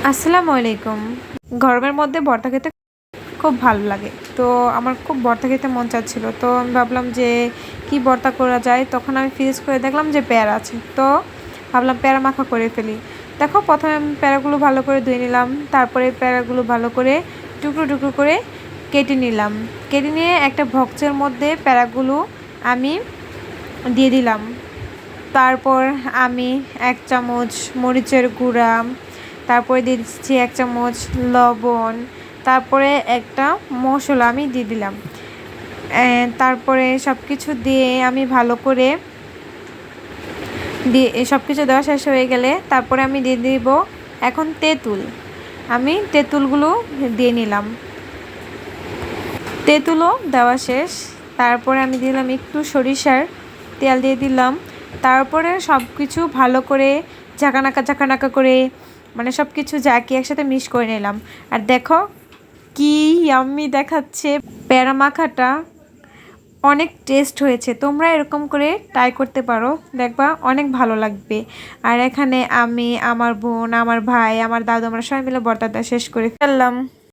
আসসালামু আলাইকুম। গরমের মধ্যে ভর্তা খেতে খুব ভালো লাগে। তো আমার খুব ভর্তা খেতে মন চাচ্ছিল। তো আমি ভাবলাম যে কি ভর্তা করা যায়। তখন আমি ফ্রিজ করে দেখলাম যে পেয়ারা আছে। তো ভাবলাম পেয়ারা মাখা করে ফেলি। দেখো প্রথমে আমি পেয়ারাগুলো ভালো করে ধুয়ে নিলাম। তারপরে পেয়ারাগুলো ভালো করে টুকরো টুকরো করে কেটে নিলাম। কেটে নিয়ে একটা বক্সের মধ্যে পেয়ারাগুলো আমি দিয়ে দিলাম। তারপর আমি ১ চামচ মরিচের গুঁড়া, তারপরে দিয়ে দিচ্ছি ১ চামচ লবণ, তারপরে একটা মশলা আমি দিয়ে দিলাম। তারপরে সব কিছু দিয়ে আমি ভালো করে সব কিছু দেওয়া শেষ হয়ে গেলে তারপরে আমি দিয়ে দিব এখন তেঁতুল। আমি তেঁতুলগুলো দিয়ে নিলাম। তেঁতুলও দেওয়া শেষ। তারপরে আমি দিলাম একটু সরিষার তেল দিয়ে দিলাম। তারপরে সব কিছু ভালো করে ঝাঁকানাকা করে মানে সব কিছু জাঁকিয়ে একসাথে মিক্স করে নিলাম। আর দেখো কি ইয়াম্মি দেখাচ্ছে। পেয়ারা মাখাটা অনেক টেস্ট হয়েছে। তোমরা এরকম করে ট্রাই করতে পারো, দেখবা অনেক ভালো লাগবে। আর এখানে আমি, আমার বোন, আমার ভাই, আমার দাদু, আমরা সবাই মিলে ভর্তাটা শেষ করে ফেললাম।